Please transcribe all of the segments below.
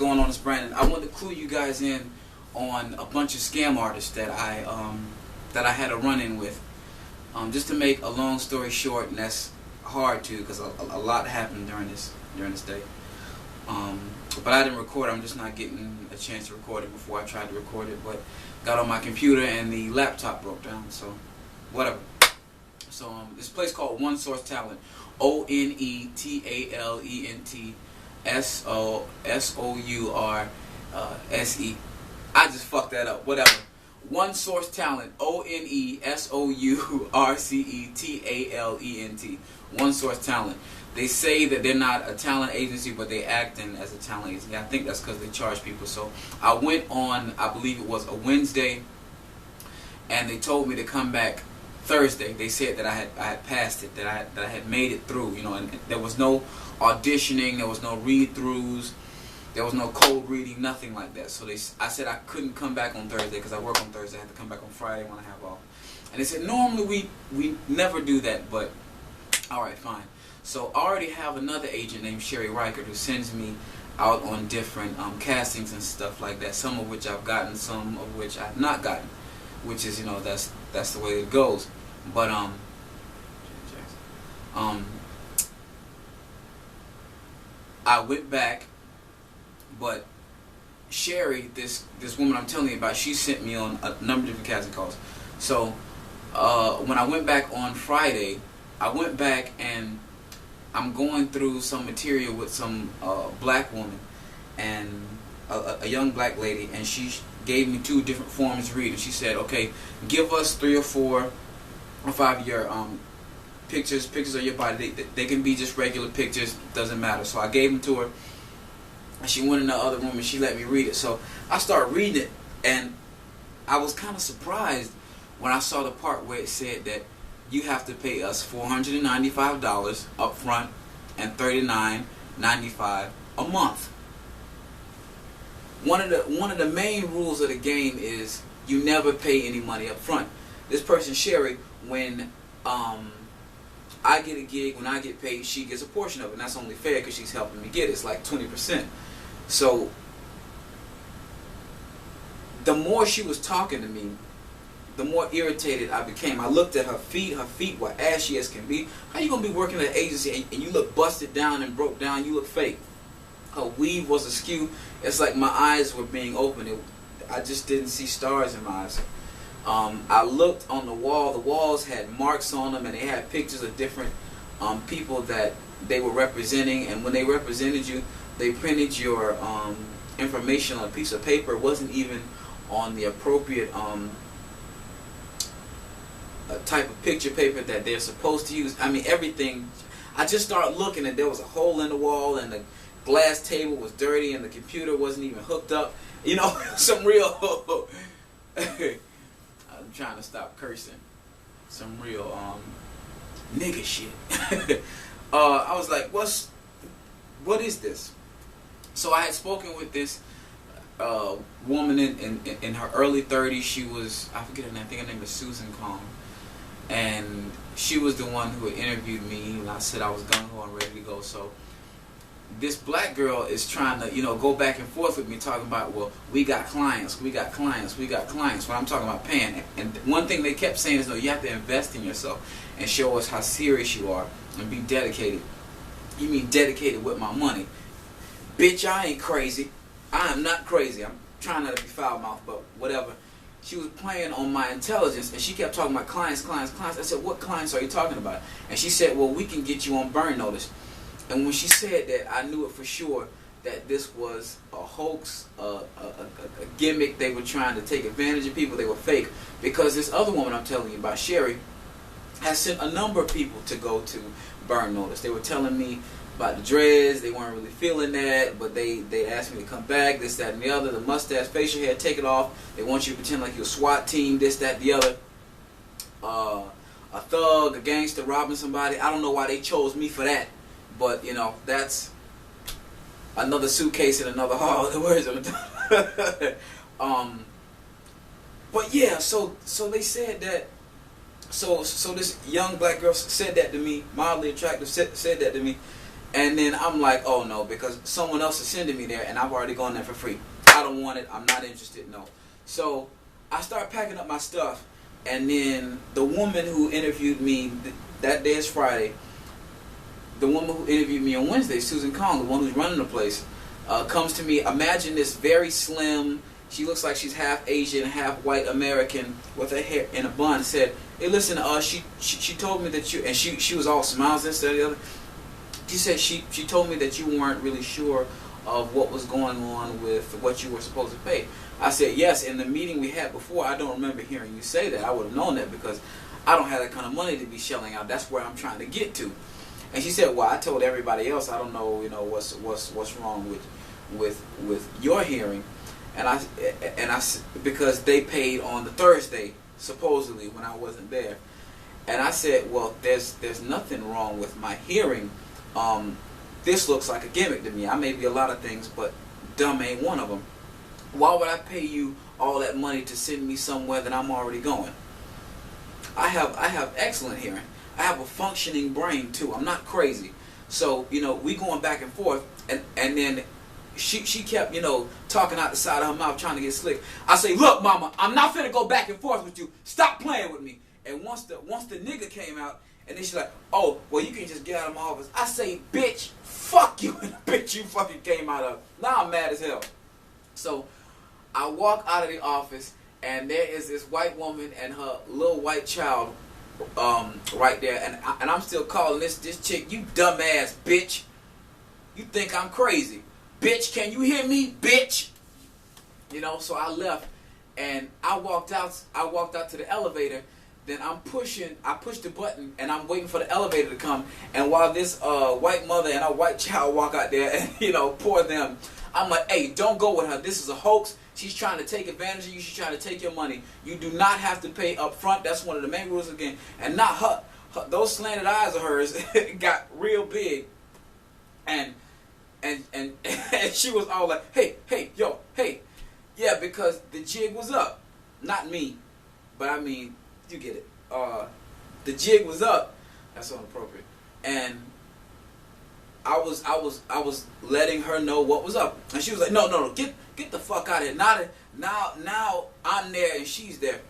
going on? It's Brandon. I want to clue you guys in on a bunch of scam artists that I had a run-in with. Just to make a long story short, and that's hard too because a lot happened during this day. But I didn't record it. I'm just not getting a chance to record it before I tried to record it. But got on my computer and the laptop broke down. So whatever. So this place called One Source Talent. ONETALENT SOURSE. I just fucked that up. Whatever. One Source Talent. ONESOURCETALENT. One Source Talent. They say that they're not a talent agency, but they acting as a talent agency. I think that's because they charge people. So I went on, I believe it was a Wednesday, and they told me to come back Thursday. They said that I had passed it, that I had made it through, you know, and there was no auditioning, there was no read-throughs, there was no code reading, nothing like that. So I said I couldn't come back on Thursday because I work on Thursday. I had to come back on Friday when I have off. And they said normally we never do that, but all right, fine. So I already have another agent named Sherry Reichert who sends me out on different castings and stuff like that. Some of which I've gotten, some of which I've not gotten, which is, you know, that's the way it goes. But I went back, but Sherry, this woman I'm telling you about, she sent me on a number of different casting calls. So when I went back on Friday, I went back and I'm going through some material with some black woman and a young black lady, and she gave me 2 different forms to read, and she said, okay, give us 3 or 4 or 5 of your pictures of your body. They can be just regular pictures, doesn't matter. So I gave them to her, and she went in the other room and she let me read it. So I started reading it, and I was kind of surprised when I saw the part where it said that you have to pay us $495 up front and $39.95 a month. One of the main rules of the game is you never pay any money up front. This person, Sherry, when I get a gig, when I get paid, she gets a portion of it, and that's only fair because she's helping me get it. It's like 20%. So the more she was talking to me, the more irritated I became. I looked at her feet. Her feet were ashy as can be. How you gonna be working at an agency and you look busted down and broke down? You look fake. Her weave was askew. It's like my eyes were being opened. I just didn't see stars in my eyes. I looked on the wall. The walls had marks on them, and they had pictures of different people that they were representing. And when they represented you, they printed your information on a piece of paper. It wasn't even on the appropriate type of picture paper that they're supposed to use. I mean, everything. I just started looking, and there was a hole in the wall, and the glass table was dirty, and the computer wasn't even hooked up. You know, some real I'm trying to stop cursing. Some real nigga shit. I was like, what is this? So I had spoken with this woman in her early 30s. She was, I forget her name, I think her name was Susan Kong. And she was the one who had interviewed me, and I said I was gung-ho and ready to go. So this black girl is trying to, you know, go back and forth with me, talking about, well, we got clients, we got clients, we got clients. When I'm talking about paying, and one thing they kept saying is, no, you have to invest in yourself and show us how serious you are and be dedicated. You mean dedicated with my money? Bitch, I ain't crazy. I am not crazy. I'm trying not to be foul-mouthed, but whatever. She was playing on my intelligence, and she kept talking about clients, clients, clients. I said, what clients are you talking about? And she said, well, we can get you on burn notice. And when she said that, I knew it for sure that this was a hoax, a gimmick. They were trying to take advantage of people. They were fake. Because this other woman I'm telling you about, Sherry, has sent a number of people to go to burn notice. They were telling me about the dreads. They weren't really feeling that, but they asked me to come back, this, that, and the other. The mustache, facial hair, take it off. They want you to pretend like you're a SWAT team, this, that, the other. A thug, a gangster, robbing somebody. I don't know why they chose me for that. But, you know, that's another suitcase and another hall. The words of but yeah, so they said that. So this young black girl said that to me, mildly attractive, said that to me, And then I'm like, oh no, because someone else is sending me there and I've already gone there for free. I don't want it. I'm not interested. No. So I start packing up my stuff, and then the woman who interviewed me, that day is Friday, the woman who interviewed me on Wednesday, Susan Kong, the one who's running the place, comes to me. Imagine this very slim, she looks like she's half Asian, half white American, with her hair in a bun, said, hey listen, she told me that you, and she was all smiles and stuff, the other. She said she told me that you weren't really sure of what was going on with what you were supposed to pay. I said, yes, in the meeting we had before, I don't remember hearing you say that. I would have known that because I don't have that kind of money to be shelling out. That's where I'm trying to get to. And she said, well, I told everybody else, I don't know, what's wrong with your hearing. And I because they paid on the Thursday, supposedly, when I wasn't there. And I said, well, there's nothing wrong with my hearing. This looks like a gimmick to me. I may be a lot of things, but dumb ain't one of them. Why would I pay you all that money to send me somewhere that I'm already going? I have excellent hearing. I have a functioning brain too. I'm not crazy. So, we going back and forth, and then she kept, talking out the side of her mouth, trying to get slick. I say, look, mama, I'm not finna go back and forth with you. Stop playing with me. And once the nigga came out, and then she's like, oh, well, you can just get out of my office. I say, bitch, fuck you, and the bitch you fucking came out of. Now I'm mad as hell. So I walk out of the office, and there is this white woman and her little white child right there, and I'm still calling this chick, you dumbass bitch. You think I'm crazy. Bitch, can you hear me, bitch? So I left, and I walked out to the elevator. Then I push the button, and I'm waiting for the elevator to come. And while this white mother and a white child walk out there and, pour them, I'm like, hey, don't go with her. This is a hoax. She's trying to take advantage of you. She's trying to take your money. You do not have to pay up front. That's one of the main rules again. And not her. Those slanted eyes of hers got real big. And she was all like, hey, yo, hey. Yeah, because the jig was up. Not me, but I mean, you get it. The jig was up. That's inappropriate. And I was letting her know what was up. And she was like, no, get the fuck out of here. Now I'm there and she's there.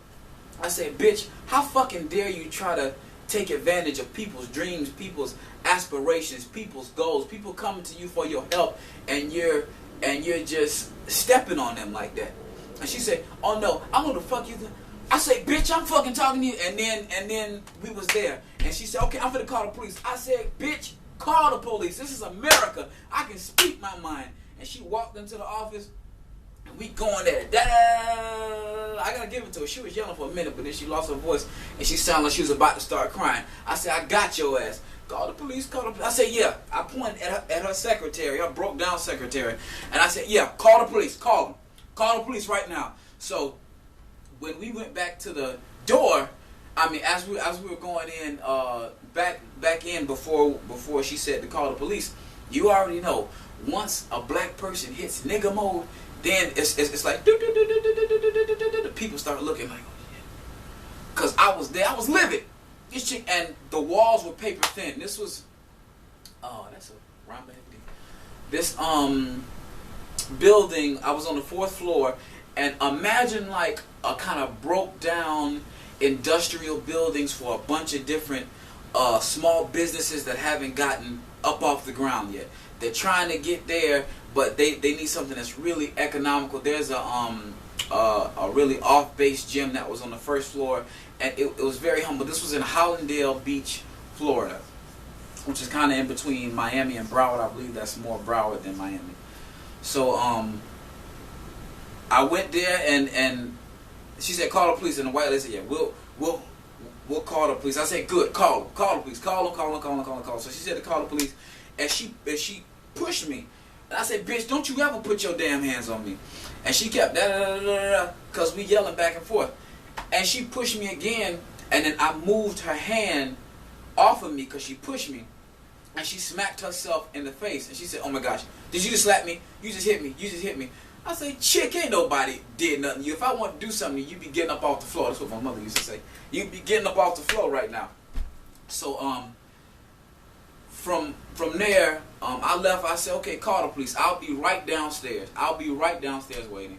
I said, bitch, how fucking dare you try to take advantage of people's dreams, people's aspirations, people's goals, people coming to you for your help, and you're just stepping on them like that. And she said, oh no, I know the fuck you think. I say, bitch, I'm fucking talking to you. And then we was there. And she said, okay, I'm finna call the police. I said, bitch, call the police. This is America. I can speak my mind. And she walked into the office, and we going there. Da-da! I gotta give it to her. She was yelling for a minute, but then she lost her voice, and she sounded like she was about to start crying. I said, I got your ass. Call the police, call the police. I said, yeah. I pointed at her secretary, her broke down secretary. And I said, yeah, call the police. Call them. Call the police right now. So when we went back to the door, I mean, as we were going in, back in before she said to call the police, you already know, once a black person hits nigga mode, then it's like people start looking like, oh shit, cause I was there, I was livid. This chick, and the walls were paper thin. This was, that's a rhyme. This building, I was on the 4th floor, and imagine like a kind of broke down industrial buildings for a bunch of different small businesses that haven't gotten up off the ground yet. They're trying to get there, but they need something that's really economical. There's a really off-base gym that was on the 1st floor, and it was very humble. This was in Hollandale Beach, Florida, which is kind of in between Miami and Broward. I believe that's more Broward than Miami. So I went there, and she said, call the police. And the white lady said, yeah, we'll call the police. I said, good, call the police. Call them. So she said to call the police, and she pushed me. And I said, bitch, don't you ever put your damn hands on me. And she kept because we yelling back and forth. And she pushed me again, and then I moved her hand off of me because she pushed me. And she smacked herself in the face. And she said, oh my gosh, did you just slap me? You just hit me. I say, chick, ain't nobody did nothing to you. If I want to do something, you'd be getting up off the floor. That's what my mother used to say. You'd be getting up off the floor right now. So, from there, I left. I said, okay, call the police. I'll be right downstairs. I'll be right downstairs waiting.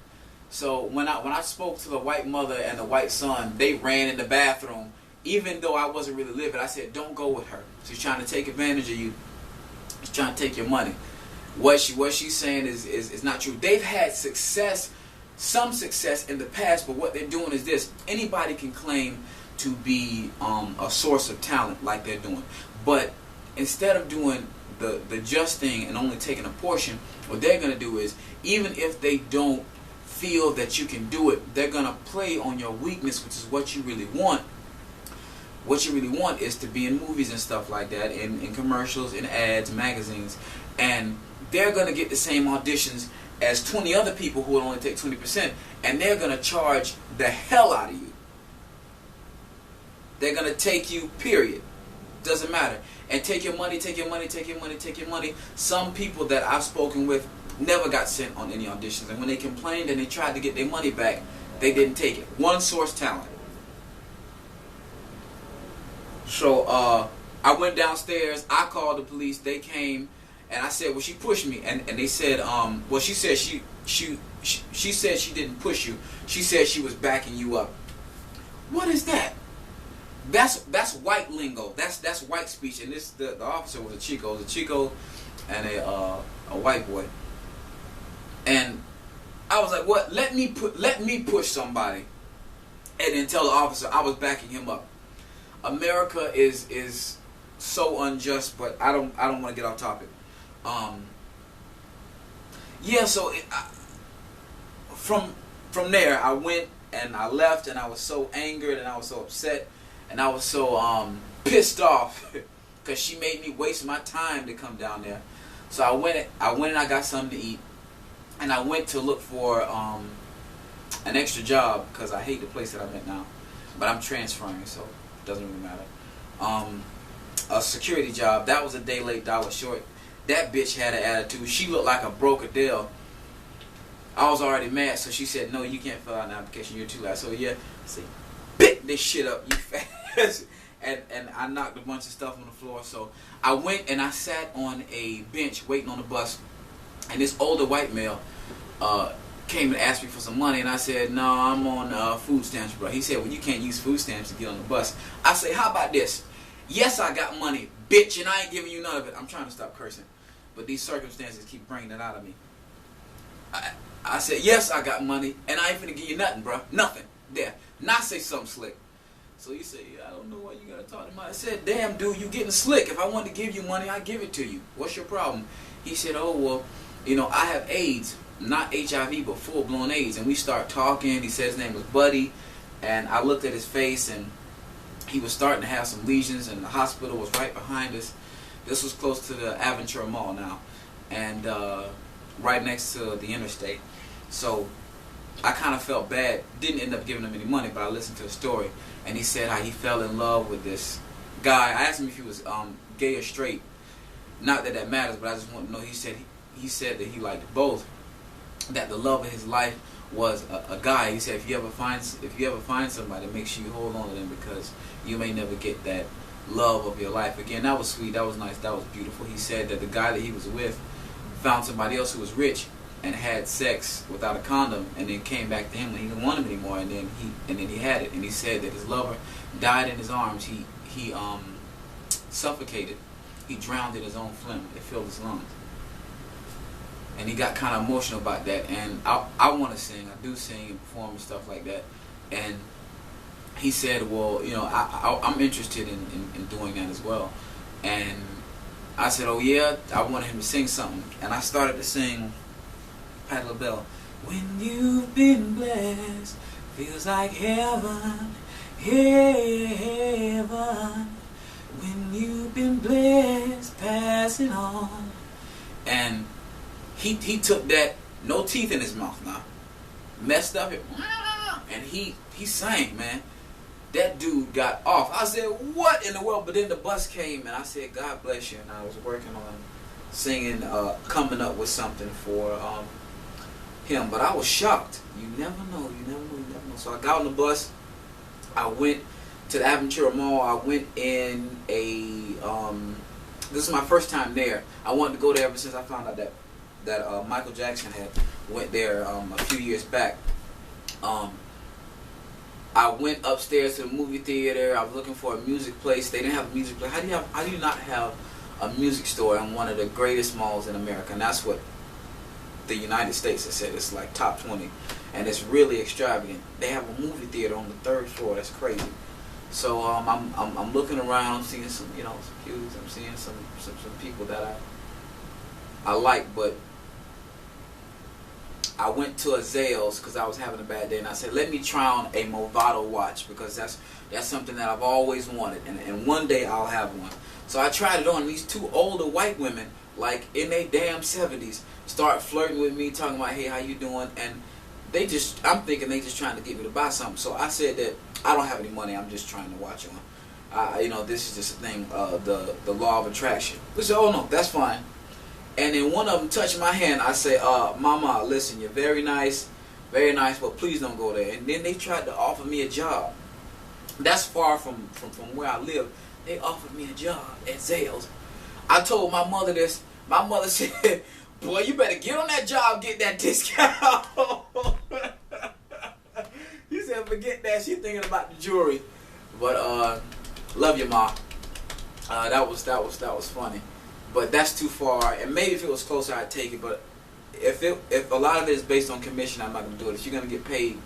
So when I spoke to the white mother and the white son, they ran in the bathroom. Even though I wasn't really living, I said, don't go with her. She's trying to take advantage of you. She's trying to take your money. What she's saying is not true. They've had some success in the past, but what they're doing is this. Anybody can claim to be a source of talent like they're doing. But instead of doing the just thing and only taking a portion, what they're going to do is, even if they don't feel that you can do it, they're going to play on your weakness, which is what you really want. What you really want is to be in movies and stuff like that, in commercials, in ads, magazines, and they're going to get the same auditions as 20 other people who will only take 20%, and they're going to charge the hell out of you. They're going to take you, period. Doesn't matter. And take your money, take your money, take your money, take your money. Some people that I've spoken with never got sent on any auditions, and when they complained and they tried to get their money back, they didn't take it. One source talent. So I went downstairs. I called the police. They came, and I said, "Well, she pushed me." And they said, "Well, she said she said she didn't push you. She said she was backing you up." What is that? That's white lingo. That's white speech. And the officer was a Chico. It was a Chico and a white boy. And I was like, "What? Let me push somebody," and then tell the officer I was backing him up. America is so unjust, but I don't want to get off topic. Yeah, so from there I went and I left, and I was so angered and I was so upset and I was so pissed off because she made me waste my time to come down there. So I went and I got something to eat, and I went to look for an extra job because I hate the place that I'm at now, but I'm transferring, so doesn't really matter. A security job. That was a day late, dollar short. That bitch had an attitude. She looked like a broke Adele. I was already mad, so she said, "No, you can't fill out an application. You're too late." So yeah, I said, "Pick this shit up, you fast." And I knocked a bunch of stuff on the floor. So I went and I sat on a bench waiting on the bus, and this older white male came and asked me for some money, and I said, "No, I'm on food stamps, bro." He said, "Well, you can't use food stamps to get on the bus." I say, "How about this? Yes, I got money, bitch, and I ain't giving you none of it." I'm trying to stop cursing, but these circumstances keep bringing it out of me. I said, "Yes, I got money, and I ain't finna give you nothing, bro. Nothing. There. Not say something slick." So you say, "I don't know why you gotta talk to me." I said, "Damn, dude, you getting slick. If I wanted to give you money, I'd give it to you. What's your problem?" He said, "Oh, well, I have AIDS. Not HIV, but full-blown AIDS." And we start talking. He said his name was Buddy, and I looked at his face, and he was starting to have some lesions, and the hospital was right behind us. This was close to the Aventura Mall now, and right next to the interstate. So I kind of felt bad. Didn't end up giving him any money, but I listened to the story, and he said how he fell in love with this guy. I asked him if he was gay or straight. Not that matters, but I just want to know. He said that he liked both. That the love of his life was a guy. He said if you ever find somebody, make sure you hold on to them, because you may never get that love of your life again. That was sweet. That was nice. That was beautiful. He said that the guy that he was with found somebody else who was rich and had sex without a condom, and then came back to him when he didn't want him anymore, and then he had it. And he said that his lover died in his arms. He suffocated. He drowned in his own phlegm. It filled his lungs. And he got kind of emotional about that. And I want to sing. I do sing and perform and stuff like that. And he said, "Well, I'm interested in doing that as well." And I said, "Oh yeah," I wanted him to sing something. And I started to sing Patti LaBelle. When you've been blessed, feels like heaven, heaven. When you've been blessed, pass it on. And he took that, no teeth in his mouth now, messed up it, and he sang, man. That dude got off. I said, "What in the world?" But then the bus came, and I said, "God bless you." And I was working on singing, coming up with something for him. But I was shocked. You never know. So I got on the bus. I went to the Aventura Mall. I went in a This is my first time there. I wanted to go there ever since I found out that Michael Jackson had went there a few years back. I went upstairs to the movie theater. I was looking for a music place. They didn't have a music place. How do you not have a music store in one of the greatest malls in America? And that's what the United States has said. It's like top 20, and it's really extravagant. They have a movie theater on the 3rd floor. That's crazy. So I'm looking around, seeing some some pews. I'm seeing some people that I like, but I went to a Zales because I was having a bad day, and I said, let me try on a Movado watch, because that's something that I've always wanted, and one day I'll have one. So I tried it on. These 2 older white women, like in their damn 70s, start flirting with me, talking about, hey, how you doing? And I'm thinking they just trying to get me to buy something. So I said that I don't have any money. I'm just trying to watch on. This is just a thing, the law of attraction. They said, oh no, that's fine. And then one of them touched my hand. I say, Mama, listen, you're very nice, but please don't go there. And then they tried to offer me a job. That's far from where I live. They offered me a job at Zales. I told my mother this. My mother said, boy, you better get on that job, get that discount. She said, forget that. She's thinking about the jewelry. But love you, Ma. That was funny. But that's too far, and maybe if it was closer, I'd take it. But if a lot of it is based on commission, I'm not gonna do it. If you're gonna get paid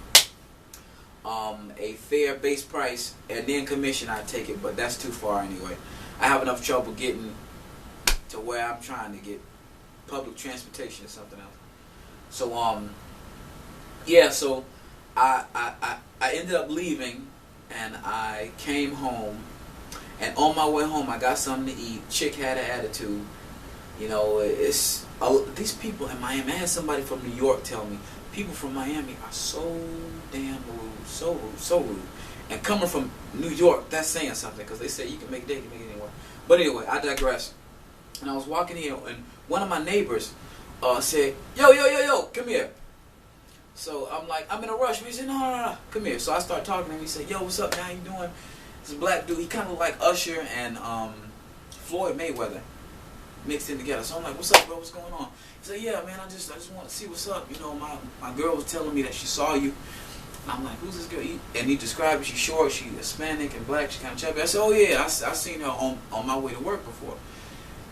a fair base price and then commission, I'd take it. But that's too far anyway. I have enough trouble getting to where I'm trying to get, public transportation or something else. So yeah. So I ended up leaving, and I came home. And on my way home, I got something to eat. Chick had an attitude. It's these people in Miami. I had somebody from New York tell me, people from Miami are so damn rude, so rude. And coming from New York, that's saying something, because they say you can make it there, you can make it anywhere. But anyway, I digress. And I was walking here, and one of my neighbors said, yo, come here. So I'm like, I'm in a rush. He said, no, come here. So I start talking to him. He said, yo, what's up, man? How you doing? This black dude, he kind of looked like Usher and Floyd Mayweather mixed in together. So I'm like, what's up, bro? What's going on? He said, yeah, man, I just want to see what's up. My girl was telling me that she saw you. And I'm like, who's this girl? And he described her. She's short, she's Hispanic and black, she's kind of chubby. I said, oh yeah, I seen her on my way to work before.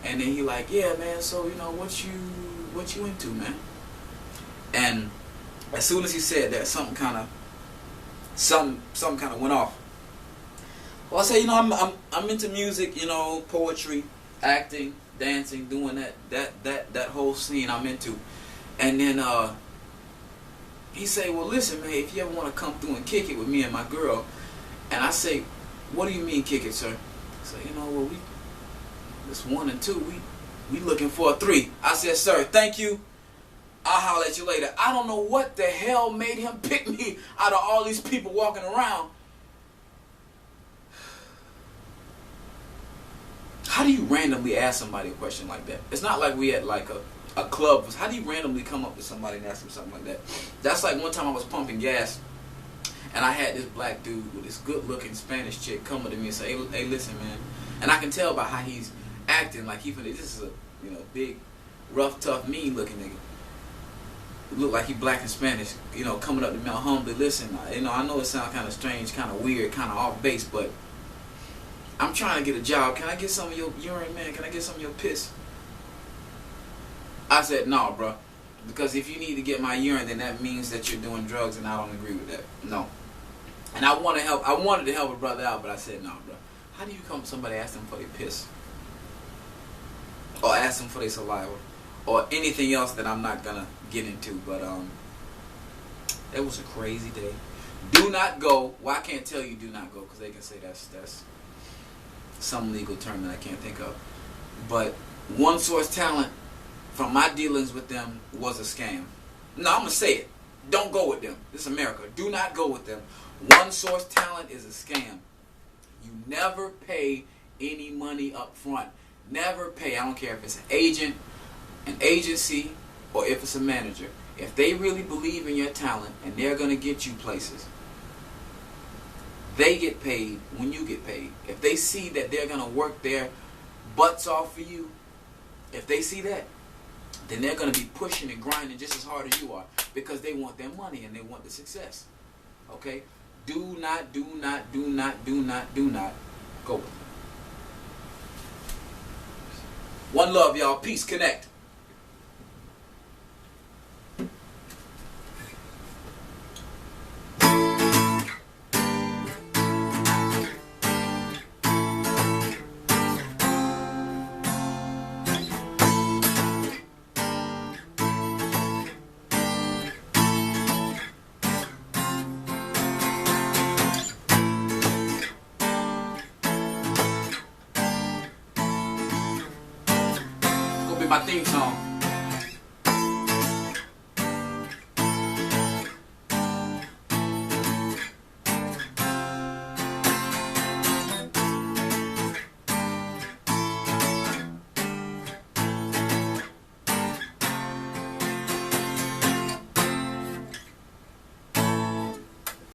And then he like, yeah, man, so what you into, man? And as soon as he said that, something kind of went off. Well, I say, I'm into music, poetry, acting, dancing, doing that whole scene I'm into. And then he say, well, listen, man, if you ever want to come through and kick it with me and my girl. And I say, what do you mean kick it, sir? He say, well, this 1 and 2, we looking for a 3. I said, sir, thank you. I'll holler at you later. I don't know what the hell made him pick me out of all these people walking around. How do you randomly ask somebody a question like that? It's not like we at like a club. How do you randomly come up to somebody and ask them something like that? That's like one time I was pumping gas, and I had this black dude with this good-looking Spanish chick come up to me and say, hey, listen, man. And I can tell by how he's acting, like this is a big, rough, tough, mean-looking nigga. He look like he black and Spanish, coming up to me humbly. Listen, I know it sounds kind of strange, kind of weird, kind of off base, but I'm trying to get a job. Can I get some of your urine, man? Can I get some of your piss? I said, no, bro. Because if you need to get my urine, then that means that you're doing drugs, and I don't agree with that. No. And I wanted to help a brother out, but I said, no, bro. How do you come to somebody, ask them for their piss? Or ask them for their saliva? Or anything else that I'm not going to get into. But it was a crazy day. Do not go. Well, I can't tell you do not go, because they can say that's some legal term that I can't think of. But One Source Talent, from my dealings with them, was a scam. No, I'm going to say it. Don't go with them. This is America. Do not go with them. One Source Talent is a scam. You never pay any money up front. Never pay. I don't care if it's an agent, an agency, or if it's a manager. If they really believe in your talent and they're going to get you places, they get paid when you get paid. If they see that they're going to work their butts off for you, if they see that, then they're going to be pushing and grinding just as hard as you are, because they want their money and they want the success. Okay? Do not go with them. One love, y'all. Peace. Connect. My theme song.